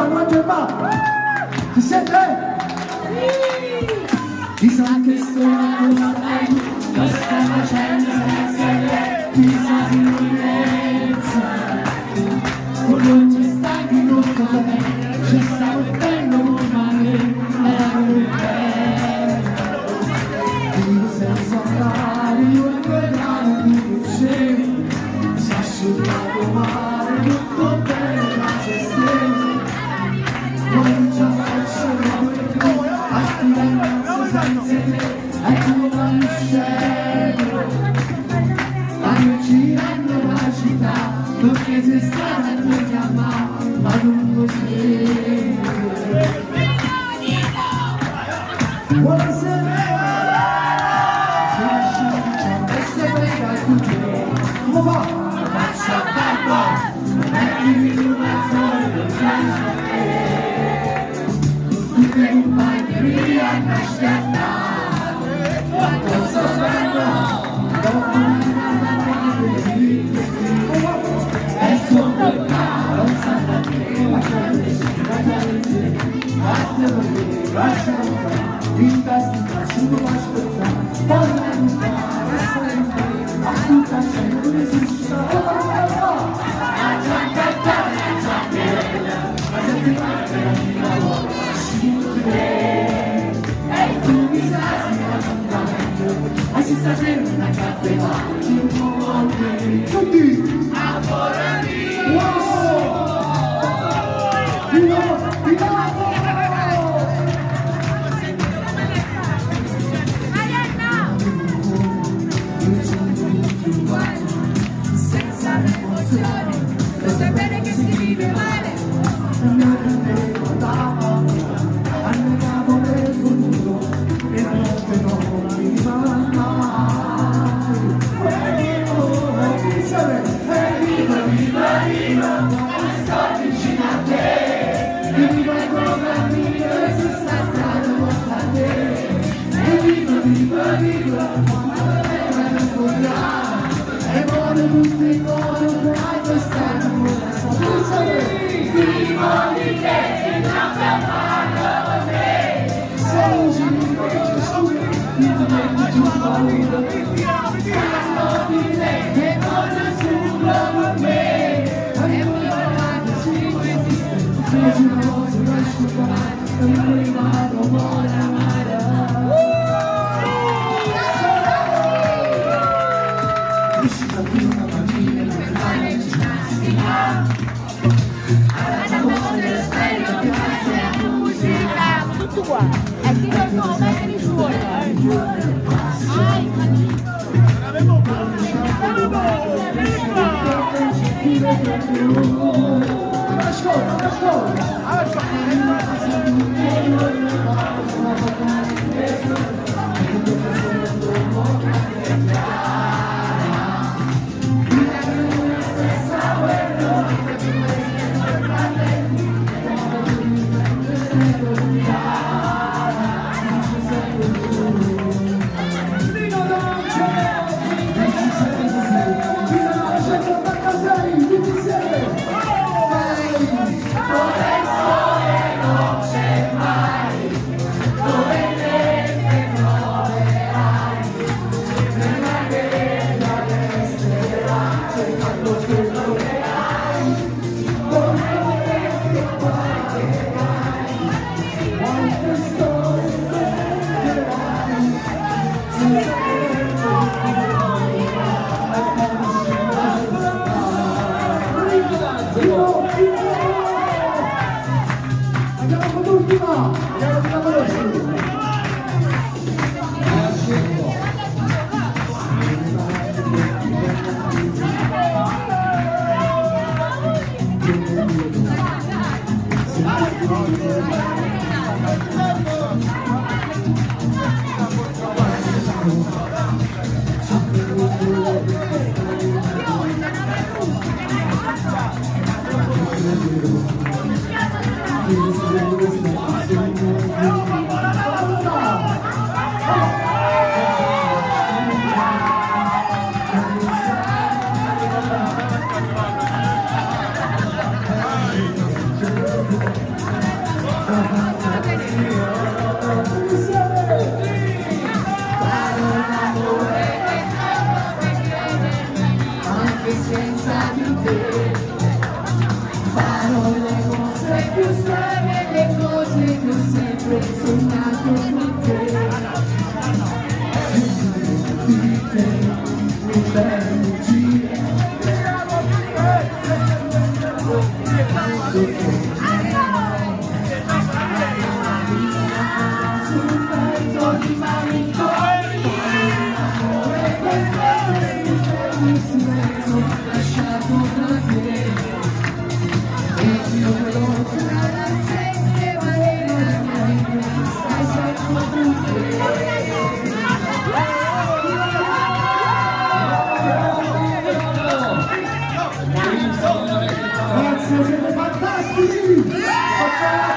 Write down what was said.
完全棒！现在。Chissà che storia sarai, questa licenza essere, chissà di violenza. Non ci stai di tutto da me, ci stavo bello male, era un bello. Vivo senza andare, io ricordiamo di piacere, si è asciugato male, tutto bene, grazie a stelle. Non ci faccio vedere, attivare. Stanno girando la città, perché sei stata tu chiamata, ma non così. Buonasera! Ci lasciamo, e se venga a tutti, come fa? Faccia a barba, mettimi in mezzo del tutte compagnie a nascita. Cosa sono? Dopo una parte di e sono caro, sarà che la gente in testa, su una aspettare, poi non a tutta gente non esiste, a già cantare, a già bere, a già tirare la mia voce, e tu mi sai, ma si sta facendo una cappellata in un monte tutti ancora lì wow senza emozioni lo sapere che si vive male mi ricordavo annegavo nel futuro e la notte non mi va mai viva sto vicino a te e viva come a me e si sta stando con a te e viva e vuole tutti come mai quest'anno vivo di te e non parlo con te sei giro mi metti giù paura parlo di te e non nessuno con me e guardate sì presi una cosa da asciugare e mi rimasto buona amara uscita più una bambina per fare ginnastica alla dello spello piace la musica tutto qua e chi non nome che li suona Siete fantastici! Facciamo